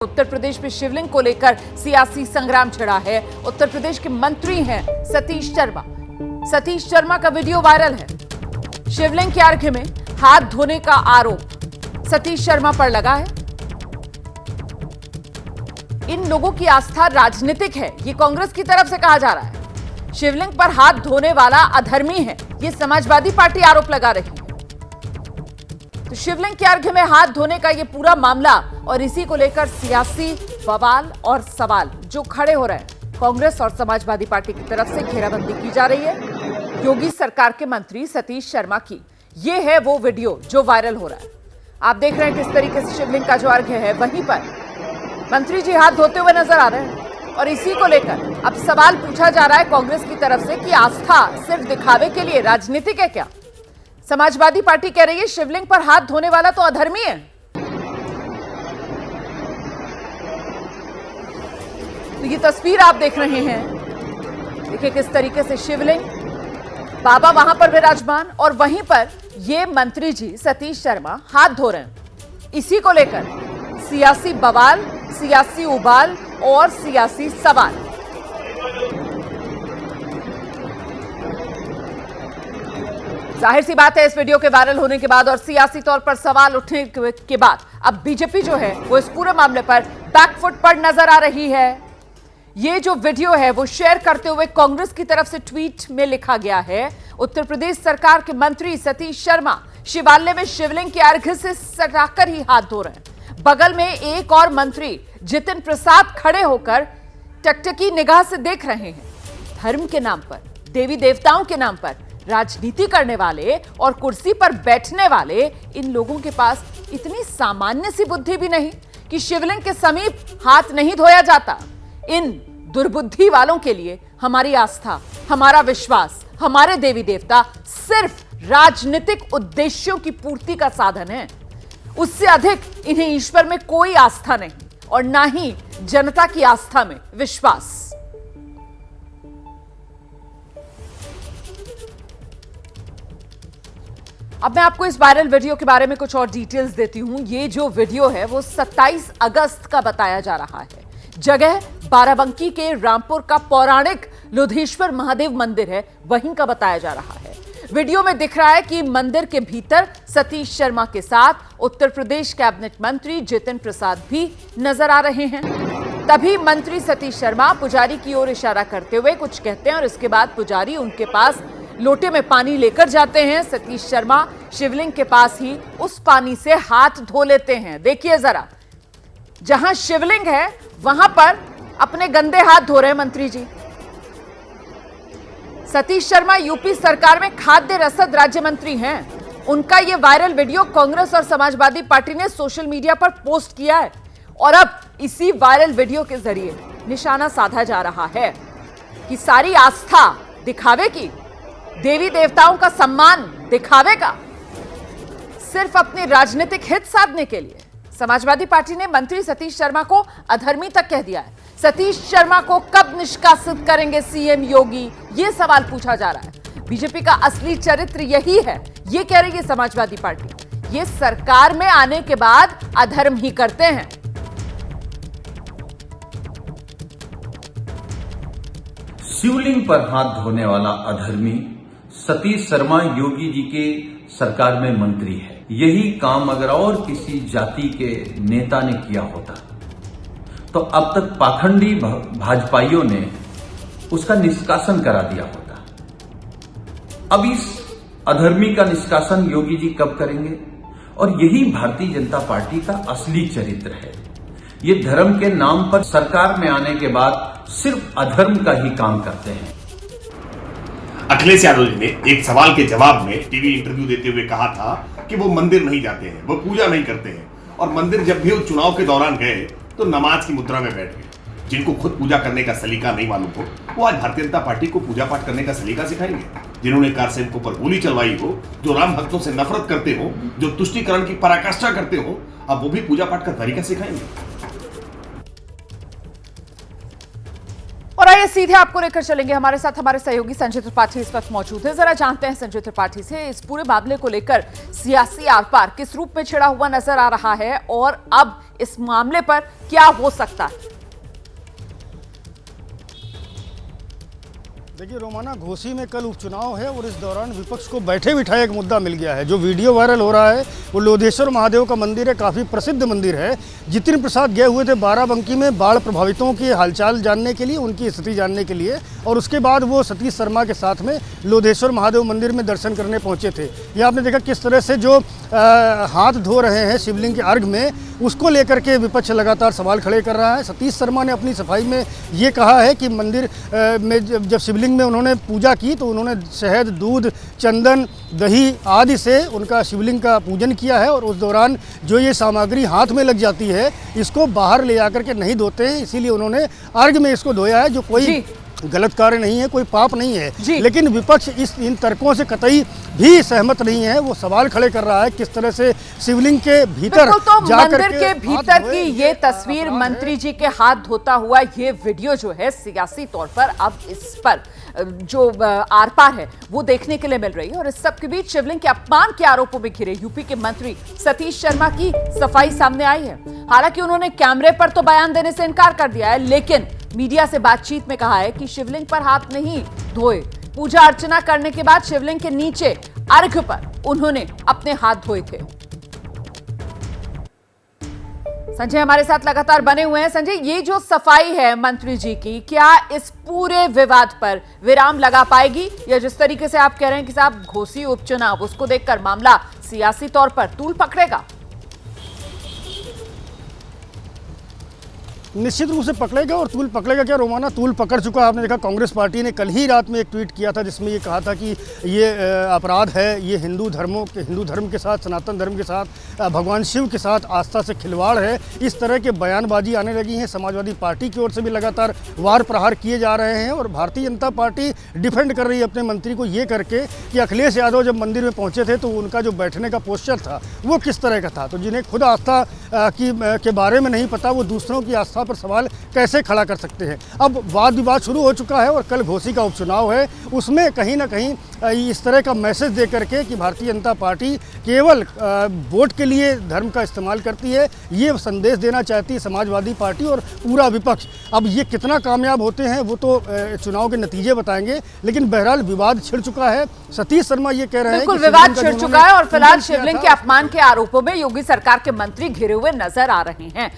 उत्तर प्रदेश में शिवलिंग को लेकर सियासी संग्राम छिड़ा है। उत्तर प्रदेश के मंत्री हैं सतीश शर्मा। सतीश शर्मा का वीडियो वायरल है। शिवलिंग के अर्घ्य में हाथ धोने का आरोप सतीश शर्मा पर लगा है। इन लोगों की आस्था राजनीतिक है, ये कांग्रेस की तरफ से कहा जा रहा है। शिवलिंग पर हाथ धोने वाला अधर्मी है, ये समाजवादी पार्टी आरोप लगा रही है। तो शिवलिंग के अर्घ्य में हाथ धोने का ये पूरा मामला और इसी को लेकर सियासी बवाल और सवाल जो खड़े हो रहे हैं। कांग्रेस और समाजवादी पार्टी की तरफ से घेराबंदी की जा रही है योगी सरकार के मंत्री सतीश शर्मा की। ये है वो वीडियो जो वायरल हो रहा है। आप देख रहे हैं किस तरीके से शिवलिंग का जो अर्घ्य है वहीं पर मंत्री जी हाथ धोते हुए नजर आ रहे हैं। और इसी को लेकर अब सवाल पूछा जा रहा है कांग्रेस की तरफ से कि आस्था सिर्फ दिखावे के लिए राजनीतिक है क्या? समाजवादी पार्टी कह रही है शिवलिंग पर हाथ धोने वाला तो अधर्मी है। तो ये तस्वीर आप देख रहे हैं, देखिए किस तरीके से शिवलिंग, बाबा वहां पर विराजमान और वहीं पर ये मंत्री जी सतीश शर्मा हाथ धो रहे हैं। इसी को लेकर सियासी बवाल, सियासी उबाल और सियासी सवाल। जाहिर सी बात है इस वीडियो के वायरल होने के बाद और सियासी तौर पर सवाल उठने के बाद अब बीजेपी जो है वो इस पूरे मामले पर बैकफुट पर नजर आ रही है। ये जो वीडियो है वो शेयर करते हुए कांग्रेस की तरफ से ट्वीट में लिखा गया है, उत्तर प्रदेश सरकार के मंत्री सतीश शर्मा शिवालय में शिवलिंग के अर्घ्य से सटाकर ही हाथ धो रहे हैं। बगल में एक और मंत्री जितिन प्रसाद खड़े होकर टकटकी निगाह से देख रहे हैं। धर्म के नाम पर, देवी देवताओं के नाम पर राजनीति करने वाले और कुर्सी पर बैठने वाले इन लोगों के पास इतनी सामान्य सी बुद्धि भी नहीं कि शिवलिंग के समीप हाथ नहीं धोया जाता। इन दुर्बुद्धि वालों के लिए हमारी आस्था, हमारा विश्वास, हमारे देवी देवता सिर्फ राजनीतिक उद्देश्यों की पूर्ति का साधन है। उससे अधिक इन्हें ईश्वर में कोई आस्था नहीं और ना ही जनता की आस्था में विश्वास। अब मैं आपको इस वायरल वीडियो के बारे में कुछ और डिटेल्स देती हूं। ये जो वीडियो है वो 27 अगस्त का बताया जा रहा है। जगह बाराबंकी के रामपुर का पौराणिक लोधेश्वर महादेव मंदिर है, वहीं का बताया जा रहा है। वीडियो में दिख रहा है कि मंदिर के भीतर सतीश शर्मा के साथ उत्तर प्रदेश कैबिनेट मंत्री जितिन प्रसाद भी नजर आ रहे हैं। तभी मंत्री सतीश शर्मा पुजारी की ओर इशारा करते हुए कुछ कहते हैं और इसके बाद पुजारी उनके पास लोटे में पानी लेकर जाते हैं। सतीश शर्मा शिवलिंग के पास ही उस पानी से हाथ धो लेते हैं। देखिए जरा, जहां शिवलिंग है वहां पर अपने गंदे हाथ धो रहे हैं मंत्री जी। सतीश शर्मा यूपी सरकार में खाद्य रसद राज्य मंत्री हैं। उनका यह वायरल वीडियो कांग्रेस और समाजवादी पार्टी ने सोशल मीडिया पर पोस्ट किया है और अब इसी वायरल वीडियो के जरिए निशाना साधा जा रहा है कि सारी आस्था दिखावे की, देवी देवताओं का सम्मान दिखावे का, सिर्फ अपने राजनीतिक हित साधने के लिए समाजवादी पार्टी ने मंत्री सतीश शर्मा को अधर्मी तक कह दिया है। सतीश शर्मा को कब निष्कासित करेंगे सीएम योगी, यह सवाल पूछा जा रहा है। बीजेपी का असली चरित्र यही है, यह कह रही है समाजवादी पार्टी। ये सरकार में आने के बाद अधर्म ही करते हैं। शिवलिंग पर हाथ धोने वाला अधर्मी सतीश शर्मा योगी जी के सरकार में मंत्री है। यही काम अगर और किसी जाति के नेता ने किया होता तो अब तक पाखंडी भाजपाइयों ने उसका निष्कासन करा दिया होता। अब इस अधर्मी का निष्कासन योगी जी कब करेंगे? और यही भारतीय जनता पार्टी का असली चरित्र है। ये धर्म के नाम पर सरकार में आने के बाद सिर्फ अधर्म का ही काम करते हैं। अखिलेश यादव जी ने एक सवाल के जवाब में टीवी इंटरव्यू देते हुए कहा था कि वो मंदिर नहीं जाते हैं, वो पूजा नहीं करते हैं और मंदिर जब भी वो चुनाव के दौरान गए तो नमाज की मुद्रा में बैठ गए। जिनको खुद पूजा करने का सलीका नहीं मालूम हो वो आज भारतीय जनता पार्टी को पूजा पाठ करने का सलीका सिखाएंगे। जिन्होंने कारसेवकों पर गोली चलवाई हो, जो राम भक्तों से नफरत करते हो, जो तुष्टीकरण की पराकाष्ठा करते हो, अब वो भी पूजा पाठ का तरीका सिखाएंगे। और आइए सीधे आपको लेकर चलेंगे, हमारे साथ हमारे सहयोगी संजय त्रिपाठी इस वक्त मौजूद है। जरा जानते हैं संजय त्रिपाठी से इस पूरे मामले को लेकर सियासी आर पार किस रूप में छिड़ा हुआ नजर आ रहा है और अब इस मामले पर क्या हो सकता है? देखिए रोमाना, घोसी में कल उपचुनाव है और इस दौरान विपक्ष को बैठे बिठाए एक मुद्दा मिल गया है। जो वीडियो वायरल हो रहा है वो लोधेश्वर महादेव का मंदिर है, काफ़ी प्रसिद्ध मंदिर है। जितिन प्रसाद गए हुए थे बाराबंकी में बाढ़ प्रभावितों की हालचाल जानने के लिए, उनकी स्थिति जानने के लिए, और उसके बाद वो सतीश शर्मा के साथ में लोधेश्वर महादेव मंदिर में दर्शन करने पहुँचे थे। ये आपने देखा किस तरह से जो हाथ धो रहे हैं शिवलिंग के अर्घ में, उसको लेकर के विपक्ष लगातार सवाल खड़े कर रहा है। सतीश शर्मा ने अपनी सफाई में ये कहा है कि मंदिर में जब शिवलिंग में उन्होंने पूजा की तो उन्होंने शहद, दूध, चंदन, दही आदि से उनका शिवलिंग का पूजन किया है, और उस दौरान जो ये सामग्री हाथ में लग जाती है इसको बाहर ले जाकर के नहीं धोते हैं, इसीलिए उन्होंने अर्घ में इसको धोया है, जो कोई गलत कार्य नहीं है, कोई पाप नहीं है। लेकिन विपक्ष इन तर्कों से कतई भी सहमत नहीं है। वो सवाल खड़े कर रहा है किस तरह से शिवलिंग के भीतर तो जाकर मंदिर के भीतर की ये तस्वीर, मंत्री जी के हाथ धोता हुआ ये वीडियो जो है सियासी तौर पर अब इस पर जो आर पार है वो देखने के लिए मिल रही है। और इस सब के बीच शिवलिंग के अपमान के आरोपों में घिरे यूपी के मंत्री सतीश शर्मा की सफाई सामने आई है। हालांकि उन्होंने कैमरे पर तो बयान देने से इनकार कर दिया है, लेकिन मीडिया से बातचीत में कहा है कि शिवलिंग पर हाथ नहीं धोए, पूजा अर्चना करने के बाद शिवलिंग के नीचे अर्घ पर उन्होंने अपने हाथ धोए थे। संजय हमारे साथ लगातार बने हुए हैं। संजय, ये जो सफाई है मंत्री जी की, क्या इस पूरे विवाद पर विराम लगा पाएगी, या जिस तरीके से आप कह रहे हैं कि साहब घोसी उपचुनाव, उसको देखकर मामला सियासी तौर पर तूल पकड़ेगा? निश्चित रूप से पकड़ेगा। और तूल पकड़ेगा क्या रोमाना, तूल पकड़ चुका है। आपने देखा कांग्रेस पार्टी ने कल ही रात में एक ट्वीट किया था जिसमें ये कहा था कि ये अपराध है, ये हिंदू धर्म के साथ, सनातन धर्म के साथ, भगवान शिव के साथ आस्था से खिलवाड़ है। इस तरह के बयानबाजी आने लगी हैं। समाजवादी पार्टी की ओर से भी लगातार वार प्रहार किए जा रहे हैं, और भारतीय जनता पार्टी डिफेंड कर रही है अपने मंत्री को ये करके कि अखिलेश यादव जब मंदिर में पहुंचे थे तो उनका जो बैठने का पोस्चर था वो किस तरह का था। तो जिन्हें खुद आस्था के बारे में नहीं पता, वो दूसरों की आस्था पर सवाल कैसे खड़ा कर सकते हैं। अब वाद विवाद शुरू हो चुका है, और कल घोसी का उपचुनाव है, उसमें कहीं ना कहीं इस तरह का मैसेज दे करके कि भारतीय जनता पार्टी केवल वोट के लिए धर्म का इस्तेमाल करती है, ये संदेश देना चाहती है समाजवादी पार्टी और पूरा विपक्ष। अब ये कितना कामयाब होते हैं वो तो चुनाव के नतीजे बताएंगे, लेकिन बहरहाल विवाद छिड़ चुका है। सतीश शर्मा ये कह रहे हैं बिल्कुल विवाद छिड़ चुका है, और फिलहाल शिवलिंग के अपमान के आरोपों में योगी सरकार के मंत्री घिरे हुए नजर आ रहे हैं।